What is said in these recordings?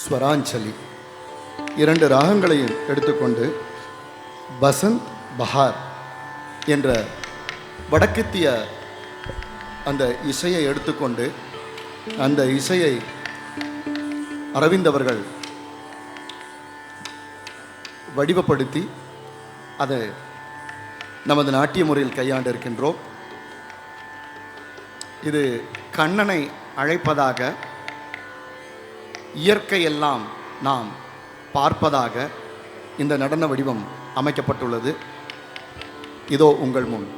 ஸ்வராஞ்சலி இரண்டு ராகங்களையும் எடுத்துக்கொண்டு பசந்த் பஹார் என்ற வடக்கத்திய அந்த இசையை எடுத்துக்கொண்டு அந்த இசையை அரவிந்தவர்கள் வடிவப்படுத்தி அதை நமது நாட்டிய முறையில் கையாண்டு இருக்கின்றோம். இது கண்ணனை அழைப்பதாக, இயற்கையெல்லாம் நாம் பார்ப்பதாக இந்த நடன வடிவம் அமைக்கப்பட்டுள்ளது. இதோ உங்கள் முன்.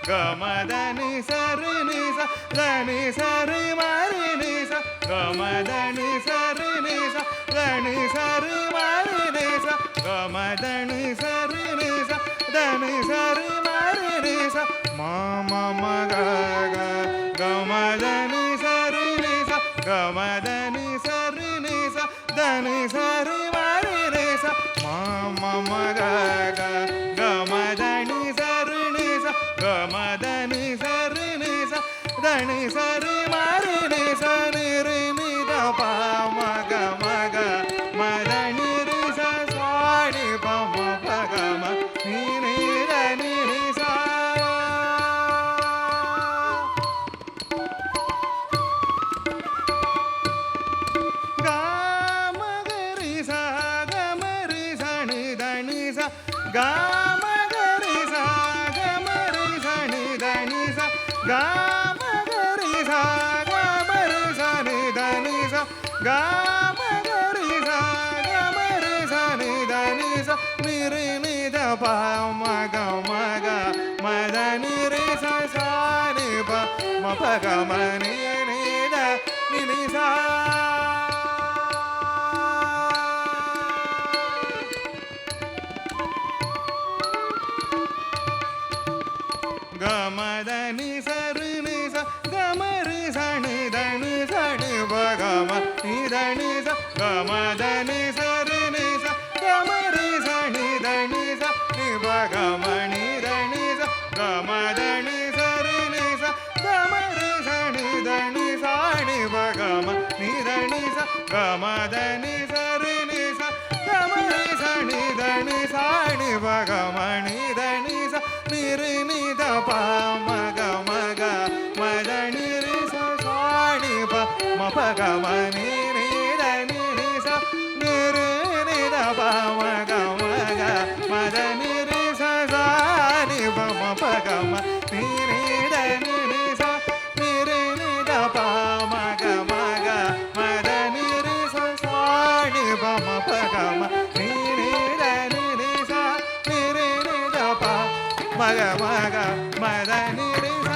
கமதனி சரு நிச தனி சரு மரி நிச கமதனி சரு நிச தனி சரு மரி நிச கமதனி சரு நிச தனி சரு மரி நிச மாம மக கமதனி சரு நிச கமதனி சரு நிச தனி சரு மரி நிச மாம மக கமதனி சரு நிச கமதனி சரு நிச தனி சரு மரி நிச நிரு நித பாமக மக மதனி ரிச சாணி பம பகம நீர நிரிச காமகரி சாகமரி சனி தனி ச காமகரி சாகமரி சனி தனி ச காமகரி சாகமரி சனி தனி ச காமகரி சாகமரி சனி தனி ச நிரு நித பாமக மக மத நிரிச சாணி பம பகம நீர நிரிச கமதனி சரு நிச கமரி சனி தனி சனி பகம நிதனி ச கமதனி சரு நிச கமரி சனி தனி ச நி பகம நிதனி ச கமதனி சரு நிச கமரி சனி தனி சாணி பகம நிதனி ச கமதனி சரு நிச கமரி சனி தனி சாணி பகம நிதனி ச நிரு நித பாமக மக மத நிரிச சாணி பம பகம நீர நிரிச நிரு நித பாமக மக மத நிரிச சாணி பம பகம நீர நிரிச நிரு நித பாமக மக மத நிரிச சாணி பம பகம நீர நிரிச நிரு நித பா மக மக மத நிரிச